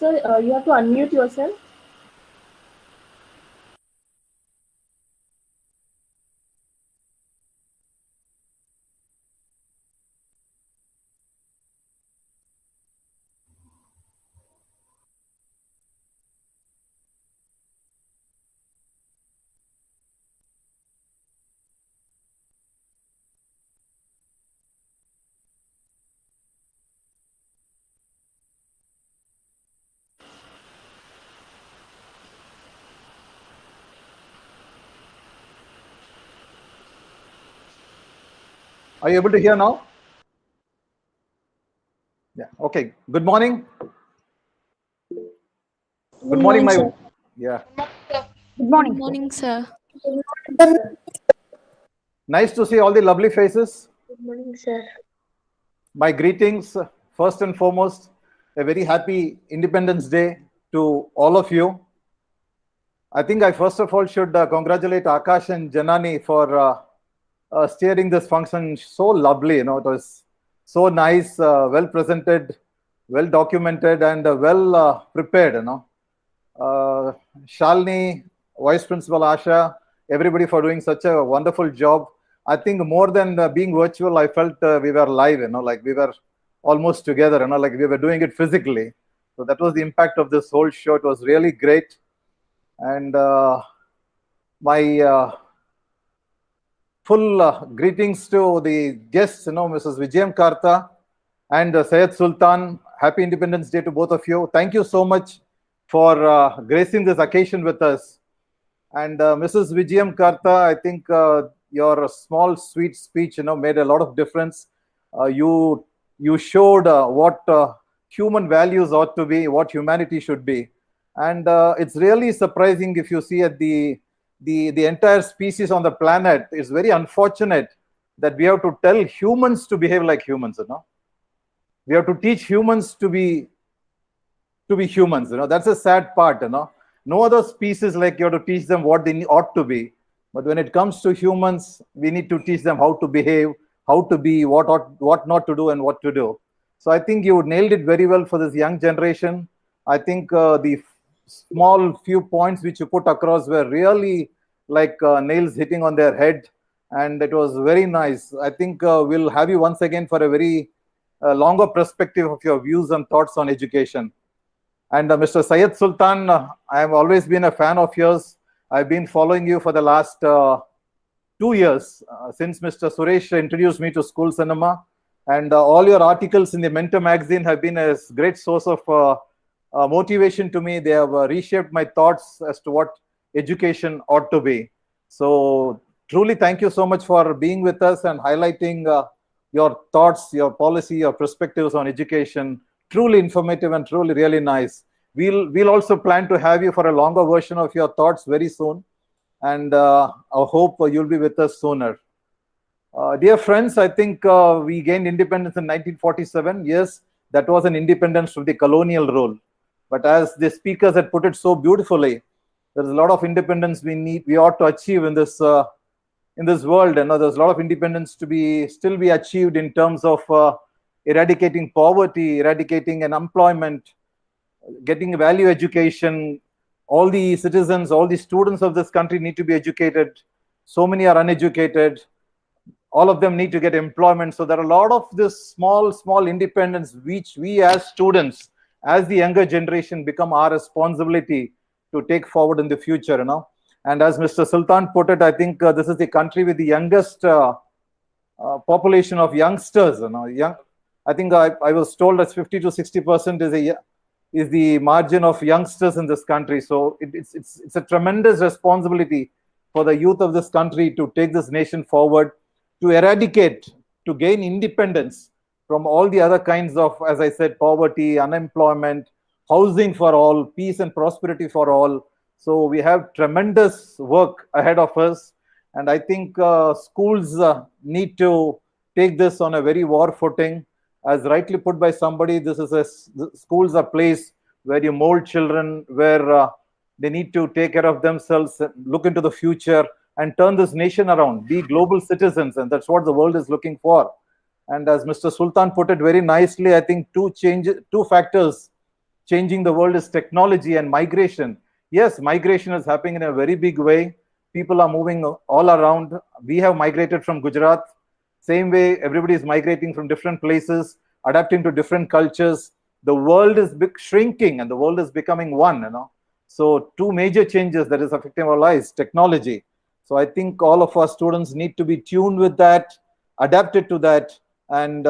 Sir, you have to unmute yourself. Are you able to hear now? Yeah. Okay. Good morning. Good morning, my. Sir. Yeah. Good morning. Good morning, sir. Nice to see all the lovely faces. Good morning, sir. My greetings. First and foremost, a very happy Independence Day to all of you. I think I first of all should congratulate Akash and Janani for steering this function so lovely. You know, it was so nice, well presented, well documented, and well prepared. You know, Shalini, Vice Principal Asha, everybody for doing such a wonderful job. I think more than being virtual, I felt we were live. You know, like we were almost together. You know, like we were doing it physically. So that was the impact of this whole show. It was really great. And my full greetings to the guests, you know, Ms.Vijayam Karta and Syed Sultan. Happy Independence Day to both of you. Thank you so much for gracing this occasion with us. And Mrs. Vijayam Karta, I think your small, sweet speech, you know, made a lot of difference. You You showed what human values ought to be, what humanity should be. And it's really surprising if you see at the entire species on the planet. It's very unfortunate that we have to tell humans to behave like humans, you know. We have to teach humans to be humans, you know. That's a sad part, you know. No other species, like, you have to teach them what they ought to be. But when it comes to humans, we need to teach them how to behave, how to be, what not to do, and what to do. So I think you nailed it very well for this young generation. I think the small few points which you put across were really like nails hitting on their head, and it was very nice. I think we'll have you once again for a very longer perspective of your views and thoughts on education. And Mr. Syed Sultan, I have always been a fan of yours. I've been following you for the last 2 years, since Mr. Suresh introduced me to school cinema. And all your articles in the Mentor magazine have been a great source of motivation to me. They have reshaped my thoughts as to what education ought to be. So truly, thank you so much for being with us and highlighting your thoughts, your policy, your perspectives on education. Truly informative and truly really nice. We'll also plan to have you for a longer version of your thoughts very soon. And I hope you'll be with us sooner. Dear friends, I think we gained independence in 1947. Yes, that was an independence from the colonial rule. But as the speakers had put it so beautifully, there's a lot of independence we ought to achieve in this world. And there's a lot of independence to still be achieved in terms of eradicating poverty, eradicating unemployment, getting value education. All the citizens, all the students of this country need to be educated. So many are uneducated. All of them need to get employment. So there are a lot of this small independence which we as students, as the younger generation, become our responsibility to take forward in the future, you know. And as Mr. Sultan put it, I think this is the country with the youngest population of youngsters, you know. I think I was told that 50 to 60% is the margin of youngsters in this country. So it's a tremendous responsibility for the youth of this country to take this nation forward, to eradicate, to gain independence from all the other kinds of, as I said, poverty, unemployment, housing for all, peace and prosperity for all. So we have tremendous work ahead of us. And I think schools need to take this on a very war footing. As rightly put by somebody, schools are a place where you mold children, where they need to take care of themselves, look into the future, and turn this nation around, be global citizens. And that's what the world is looking for. And as Mr. Sultan put it very nicely, I think two factors changing the world is technology and migration. Yes, migration is happening in a very big way. People are moving all around. We have migrated from Gujarat. Same way, everybody is migrating from different places, adapting to different cultures. The world is shrinking and the world is becoming one, you know. So two major changes that is affecting our lives, technology. So I think all of our students need to be tuned with that, adapted to that, and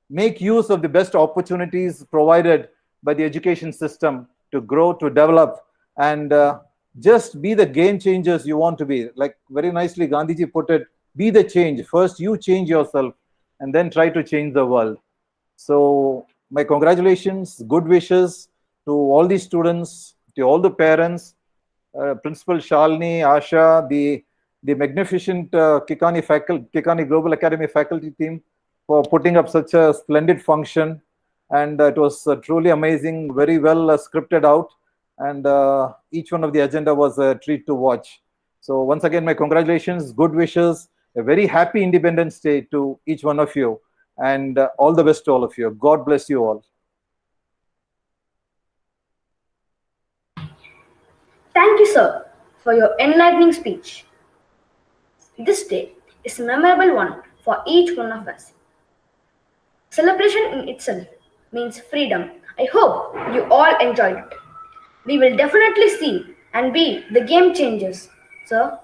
make use of the best opportunities provided by the education system to grow, to develop, and just be the game changers you want to be. Like very nicely Gandhiji put it, be the change. First you change yourself and then try to change the world. So my congratulations, good wishes to all the students, to all the parents, Principal Shalini, Asha, the magnificent Kikani Global Academy faculty team for putting up such a splendid function. And it was truly amazing, very well scripted out. And each one of the agenda was a treat to watch. So once again, my congratulations, good wishes, a very happy Independence Day to each one of you. And all the best to all of you. God bless you all. Thank you, sir, for your enlightening speech. This day is a memorable one for each one of us. Celebration in itself means freedom. I hope you all enjoyed it. We will definitely see and be the game changers, sir.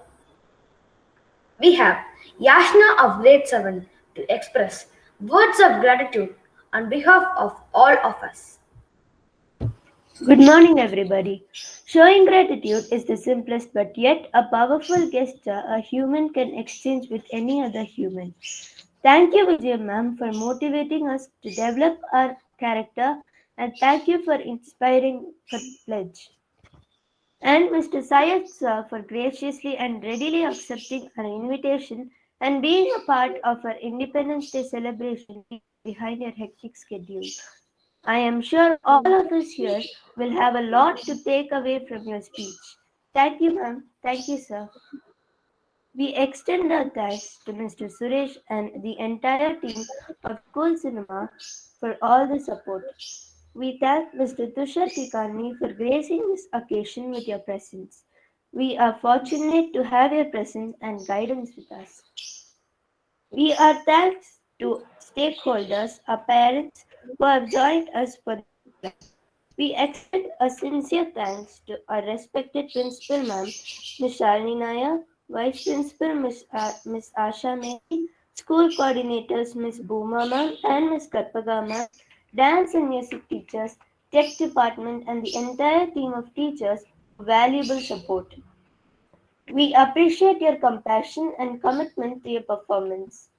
We have Yashna of grade 7 to express words of gratitude on behalf of all of us. Good morning, everybody. Showing gratitude is the simplest but yet a powerful gesture a human can exchange with any other human. Thank you, Vijay ma'am, for motivating us to develop our character, and thank you for inspiring for pledge. And Mr. Syed sir for graciously and readily accepting our invitation and being a part of our Independence Day celebration behind your hectic schedule. I am sure all of us here will have a lot to take away from your speech. Thank you, ma'am. Thank you, sir. We extend our thanks to Mr. Suresh and the entire team of School Cinema for all the support. We thank Mr. Tushar Kikani for gracing this occasion with your presence. We are fortunate to have your presence and guidance with us. We are thanks to stakeholders, our parents who have joined us for the program. We extend a sincere thanks to our respected Principal Ma'am, Ms. Shalini Nair, Vice Principal Ms. Asha Mary, School Coordinators Ms. Booma Ma'am and Ms. Karpaga Ma'am, Dance and Music Teachers, Tech Department and the entire team of teachers for valuable support. We appreciate your compassion and commitment to your performance.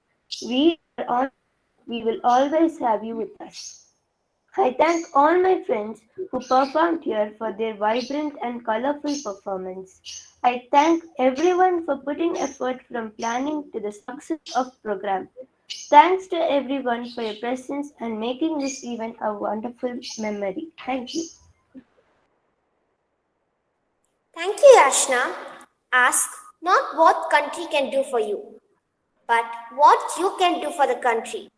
We are honored. We will always have you with us. I thank all my friends who performed here for their vibrant and colorful performance. I thank everyone for putting effort from planning to the success of program. Thanks to everyone for your presence and making this event a wonderful memory. Thank you. Thank you, Yashna. Ask not what country can do for you, but what you can do for the country.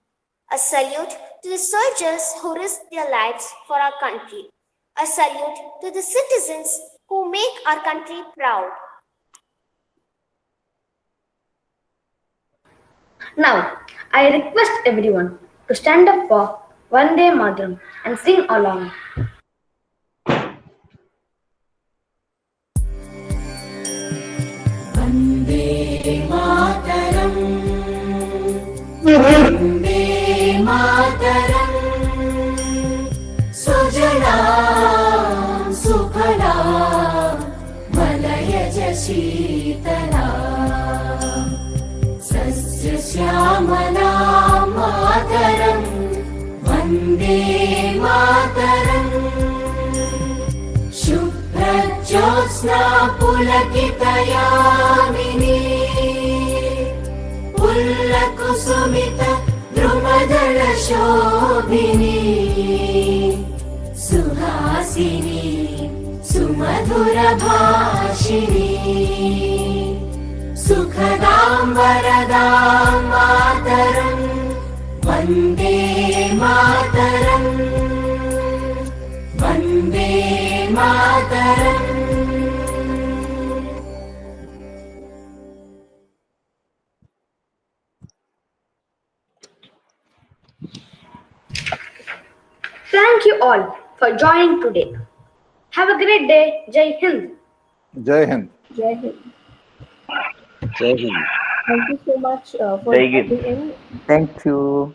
A salute to the soldiers who risk their lives for our country. A salute to the citizens who make our country proud. Now, I request everyone to stand up for Vande Mataram and sing along. Vande Mataram, Vande Mataram, Sujalam Sukhalam, Malayaj Sheetalam, Sasya Syamalam Mataram, Vande Mataram, Shubhrajyotsna Pulakitayamini, Pullakusumita Drumadala Shobhini, Suhasini Sumadhura Bhashini, Sukhadam Varadam Mataram, Vande Mataram, Vande Mataram. Thank you all for joining today. Have a great day. Jai Hind. Jai Hind. Jai Hind. Jai Hind. Thank you so much for Jai Hind. joining in. Thank you.